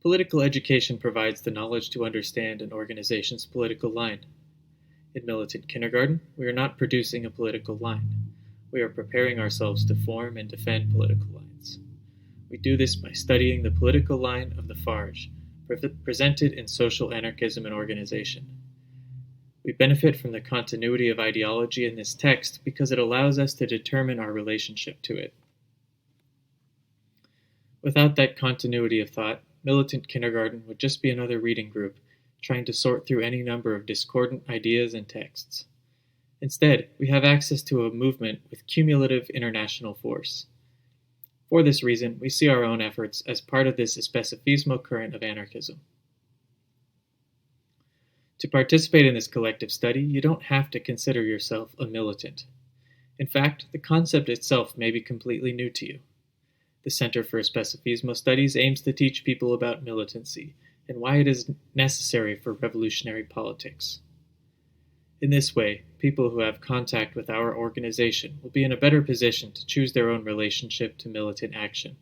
Political education provides the knowledge to understand an organization's political line. In Militant Kindergarten, we are not producing a political line. We are preparing ourselves to form and defend political lines. We do this by studying the political line of the Farge, presented in Social Anarchism and Organization. We benefit from the continuity of ideology in this text because it allows us to determine our relationship to it. Without that continuity of thought, Militant Kindergarten would just be another reading group, trying to sort through any number of discordant ideas and texts. Instead, we have access to a movement with cumulative international force. For this reason, we see our own efforts as part of this Especifismo current of anarchism. To participate in this collective study, you don't have to consider yourself a militant. In fact, the concept itself may be completely new to you. The Center for Especifismo Studies aims to teach people about militancy and why it is necessary for revolutionary politics. In this way, people who have contact with our organization will be in a better position to choose their own relationship to militant action.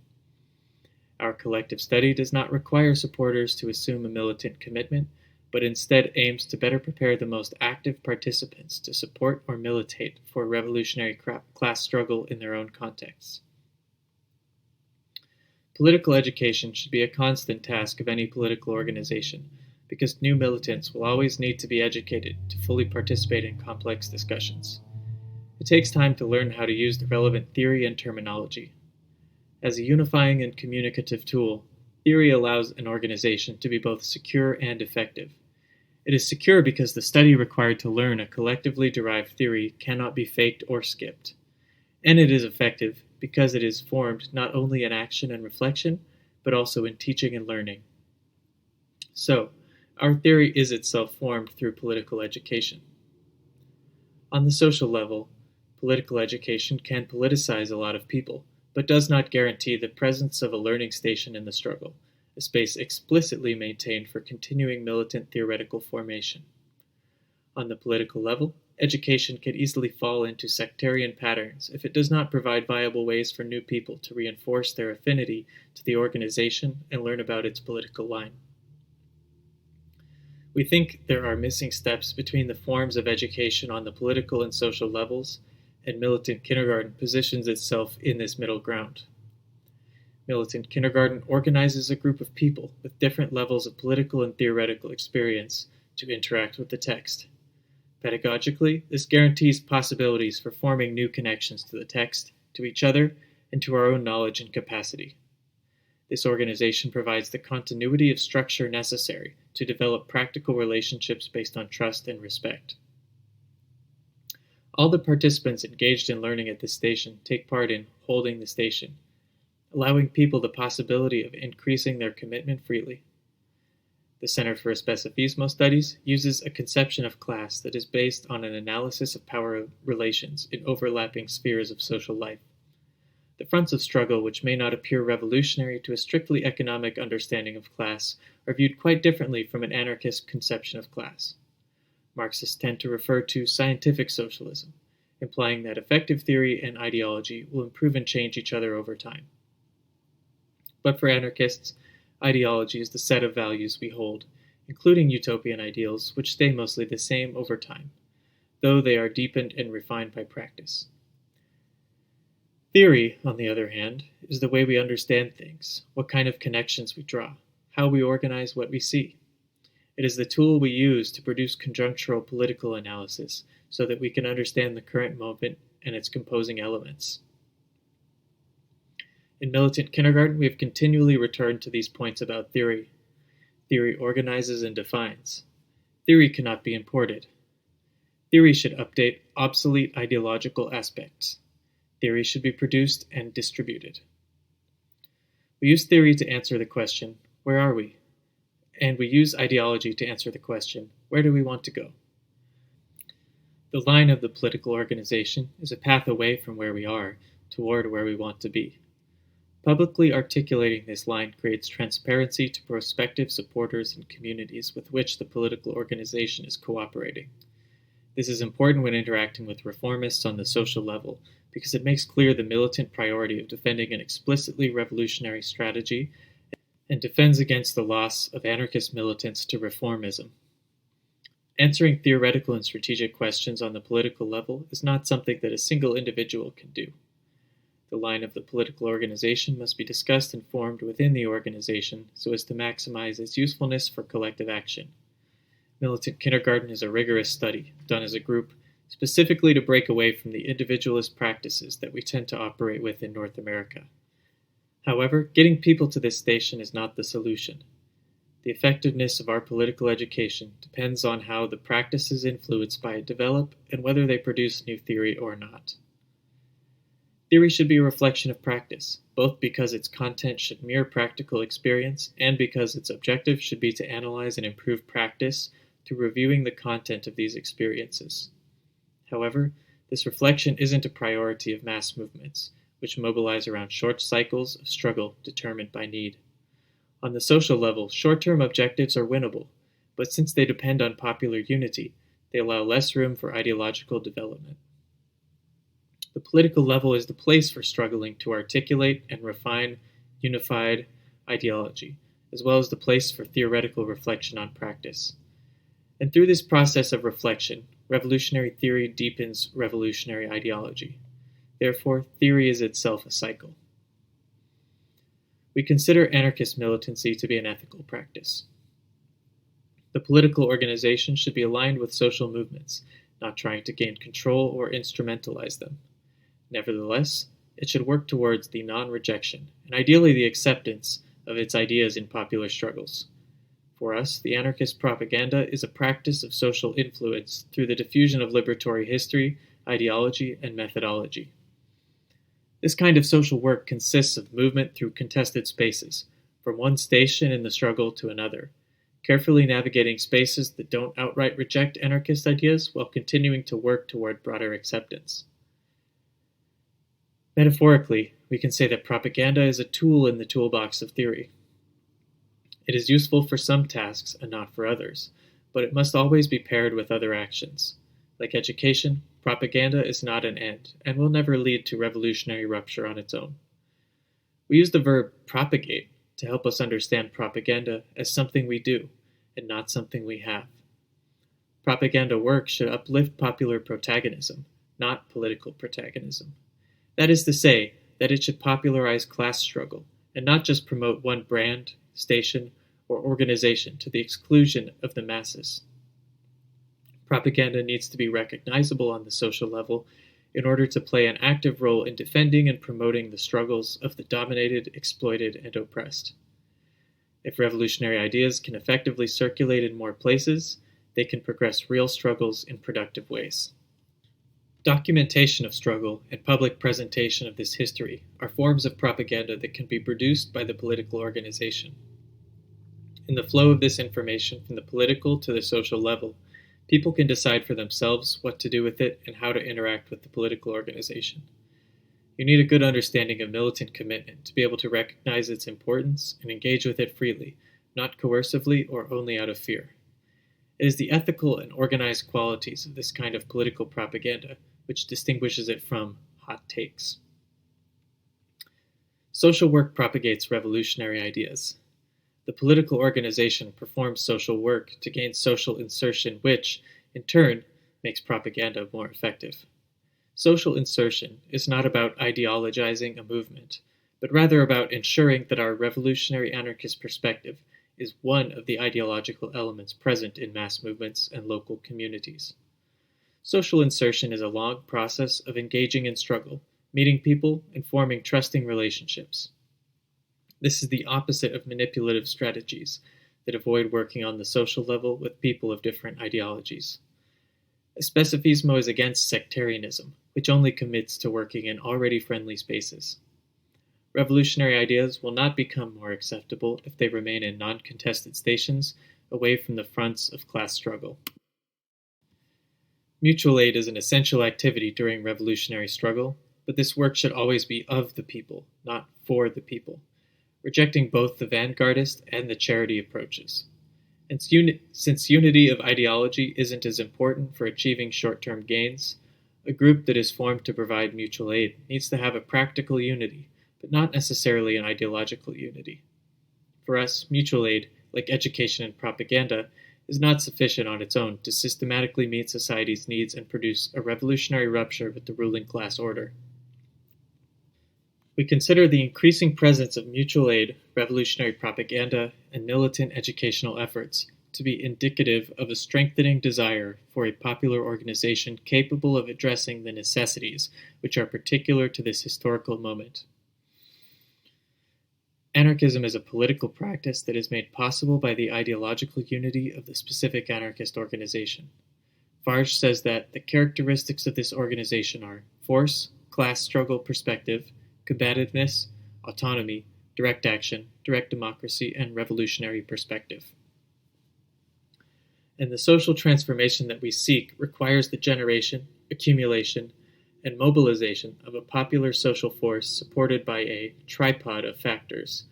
Our collective study does not require supporters to assume a militant commitment, but instead aims to better prepare the most active participants to support or militate for a revolutionary class struggle in their own contexts. Political education should be a constant task of any political organization, because new militants will always need to be educated to fully participate in complex discussions. It takes time to learn how to use the relevant theory and terminology. As a unifying and communicative tool, theory allows an organization to be both secure and effective. It is secure because the study required to learn a collectively derived theory cannot be faked or skipped. And it is effective because it is formed not only in action and reflection, but also in teaching and learning. So, our theory is itself formed through political education. On the social level, political education can politicize a lot of people, but does not guarantee the presence of a learning station in the struggle, a space explicitly maintained for continuing militant theoretical formation. On the political level, education can easily fall into sectarian patterns if it does not provide viable ways for new people to reinforce their affinity to the organization and learn about its political line. We think there are missing steps between the forms of education on the political and social levels, and Militant Kindergarten positions itself in this middle ground. Militant Kindergarten organizes a group of people with different levels of political and theoretical experience to interact with the text. Pedagogically, this guarantees possibilities for forming new connections to the text, to each other, and to our own knowledge and capacity. This organization provides the continuity of structure necessary to develop practical relationships based on trust and respect. All the participants engaged in learning at this station take part in holding the station, allowing people the possibility of increasing their commitment freely. The Center for Especifismo Studies uses a conception of class that is based on an analysis of power relations in overlapping spheres of social life. The fronts of struggle, which may not appear revolutionary to a strictly economic understanding of class, are viewed quite differently from an anarchist conception of class. Marxists tend to refer to scientific socialism, implying that effective theory and ideology will improve and change each other over time. But for anarchists, ideology is the set of values we hold, including utopian ideals, which stay mostly the same over time, though they are deepened and refined by practice. Theory, on the other hand, is the way we understand things, what kind of connections we draw, how we organize what we see. It is the tool we use to produce conjunctural political analysis so that we can understand the current moment and its composing elements. In Militant Kindergarten, we have continually returned to these points about theory. Theory organizes and defines. Theory cannot be imported. Theory should update obsolete ideological aspects. Theory should be produced and distributed. We use theory to answer the question, where are we? And we use ideology to answer the question, where do we want to go? The line of the political organization is a path away from where we are toward where we want to be. Publicly articulating this line creates transparency to prospective supporters and communities with which the political organization is cooperating. This is important when interacting with reformists on the social level because it makes clear the militant priority of defending an explicitly revolutionary strategy and defends against the loss of anarchist militants to reformism. Answering theoretical and strategic questions on the political level is not something that a single individual can do. The line of the political organization must be discussed and formed within the organization so as to maximize its usefulness for collective action. Militant Kindergarten is a rigorous study, done as a group, specifically to break away from the individualist practices that we tend to operate with in North America. However, getting people to this station is not the solution. The effectiveness of our political education depends on how the practices influenced by it develop and whether they produce new theory or not. Theory should be a reflection of practice, both because its content should mirror practical experience and because its objective should be to analyze and improve practice through reviewing the content of these experiences. However, this reflection isn't a priority of mass movements, which mobilize around short cycles of struggle determined by need. On the social level, short-term objectives are winnable, but since they depend on popular unity, they allow less room for ideological development. The political level is the place for struggling to articulate and refine unified ideology, as well as the place for theoretical reflection on practice. And through this process of reflection, revolutionary theory deepens revolutionary ideology. Therefore, theory is itself a cycle. We consider anarchist militancy to be an ethical practice. The political organization should be aligned with social movements, not trying to gain control or instrumentalize them. Nevertheless, it should work towards the non-rejection, and ideally the acceptance, of its ideas in popular struggles. For us, the anarchist propaganda is a practice of social influence through the diffusion of liberatory history, ideology, and methodology. This kind of social work consists of movement through contested spaces, from one station in the struggle to another, carefully navigating spaces that don't outright reject anarchist ideas while continuing to work toward broader acceptance. Metaphorically, we can say that propaganda is a tool in the toolbox of theory. It is useful for some tasks and not for others, but it must always be paired with other actions. Like education, propaganda is not an end, and will never lead to revolutionary rupture on its own. We use the verb propagate to help us understand propaganda as something we do, and not something we have. Propaganda work should uplift popular protagonism, not political protagonism. That is to say, that it should popularize class struggle, and not just promote one brand, station, or organization to the exclusion of the masses. Propaganda needs to be recognizable on the social level in order to play an active role in defending and promoting the struggles of the dominated, exploited, and oppressed. If revolutionary ideas can effectively circulate in more places, they can progress real struggles in productive ways. Documentation of struggle and public presentation of this history are forms of propaganda that can be produced by the political organization. In the flow of this information from the political to the social level, people can decide for themselves what to do with it and how to interact with the political organization. You need a good understanding of militant commitment to be able to recognize its importance and engage with it freely, not coercively or only out of fear. It is the ethical and organized qualities of this kind of political propaganda which distinguishes it from hot takes. Social work propagates revolutionary ideas. The political organization performs social work to gain social insertion, which, in turn, makes propaganda more effective. Social insertion is not about ideologizing a movement, but rather about ensuring that our revolutionary anarchist perspective is one of the ideological elements present in mass movements and local communities. Social insertion is a long process of engaging in struggle, meeting people, and forming trusting relationships. This is the opposite of manipulative strategies that avoid working on the social level with people of different ideologies. Especifismo is against sectarianism, which only commits to working in already friendly spaces. Revolutionary ideas will not become more acceptable if they remain in non-contested stations away from the fronts of class struggle. Mutual aid is an essential activity during revolutionary struggle, but this work should always be of the people, not for the people, rejecting both the vanguardist and the charity approaches. And since unity of ideology isn't as important for achieving short-term gains, a group that is formed to provide mutual aid needs to have a practical unity, but not necessarily an ideological unity. For us, mutual aid, like education and propaganda, is not sufficient on its own to systematically meet society's needs and produce a revolutionary rupture with the ruling class order. We consider the increasing presence of mutual aid, revolutionary propaganda, and militant educational efforts to be indicative of a strengthening desire for a popular organization capable of addressing the necessities which are particular to this historical moment. Anarchism is a political practice that is made possible by the ideological unity of the specific anarchist organization. Farge says that the characteristics of this organization are force, class struggle perspective, combativeness, autonomy, direct action, direct democracy, and revolutionary perspective. And the social transformation that we seek requires the generation, accumulation, and mobilization of a popular social force supported by a tripod of factors: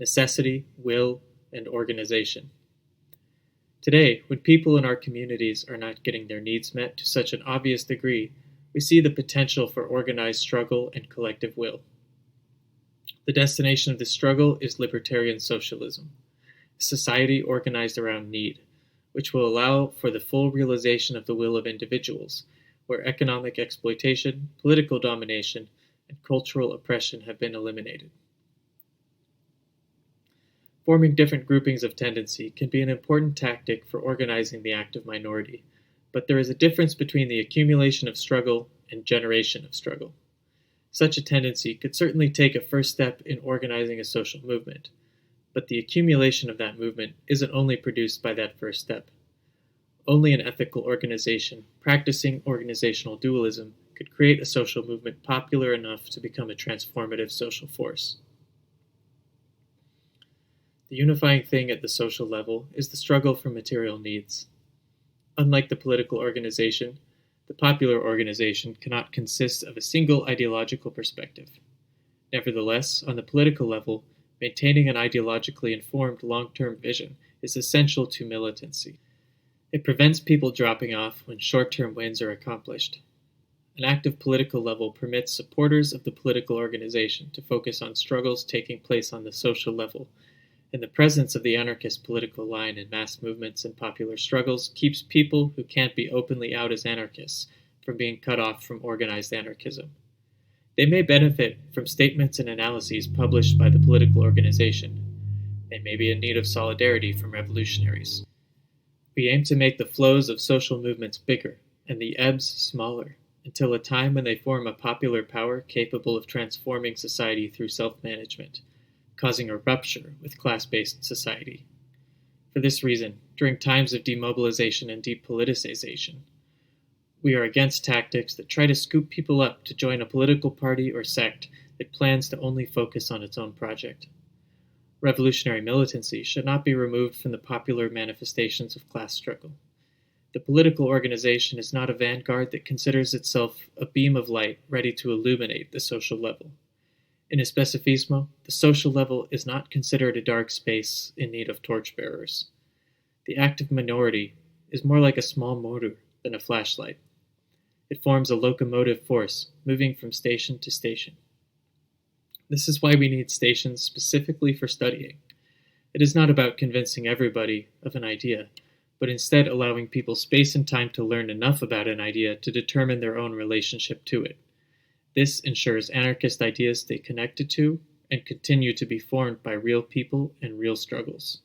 necessity, will, and organization. Today, when people in our communities are not getting their needs met to such an obvious degree, we see the potential for organized struggle and collective will. The destination of this struggle is libertarian socialism, a society organized around need, which will allow for the full realization of the will of individuals, where economic exploitation, political domination, and cultural oppression have been eliminated. Forming different groupings of tendency can be an important tactic for organizing the active minority, but there is a difference between the accumulation of struggle and generation of struggle. Such a tendency could certainly take a first step in organizing a social movement, but the accumulation of that movement isn't only produced by that first step. Only an ethical organization, practicing organizational dualism, could create a social movement popular enough to become a transformative social force. The unifying thing at the social level is the struggle for material needs. Unlike the political organization, the popular organization cannot consist of a single ideological perspective. Nevertheless, on the political level, maintaining an ideologically informed long-term vision is essential to militancy. It prevents people dropping off when short-term wins are accomplished. An active political level permits supporters of the political organization to focus on struggles taking place on the social level, and the presence of the anarchist political line in mass movements and popular struggles keeps people who can't be openly out as anarchists from being cut off from organized anarchism. They may benefit from statements and analyses published by the political organization. They may be in need of solidarity from revolutionaries. We aim to make the flows of social movements bigger and the ebbs smaller, until a time when they form a popular power capable of transforming society through self-management, causing a rupture with class-based society. For this reason, during times of demobilization and depoliticization, we are against tactics that try to scoop people up to join a political party or sect that plans to only focus on its own project. Revolutionary militancy should not be removed from the popular manifestations of class struggle. The political organization is not a vanguard that considers itself a beam of light ready to illuminate the social level. In Especifismo, the social level is not considered a dark space in need of torchbearers. The active minority is more like a small motor than a flashlight. It forms a locomotive force, moving from station to station. This is why we need stations specifically for studying. It is not about convincing everybody of an idea, but instead allowing people space and time to learn enough about an idea to determine their own relationship to it. This ensures anarchist ideas stay connected to and continue to be formed by real people and real struggles.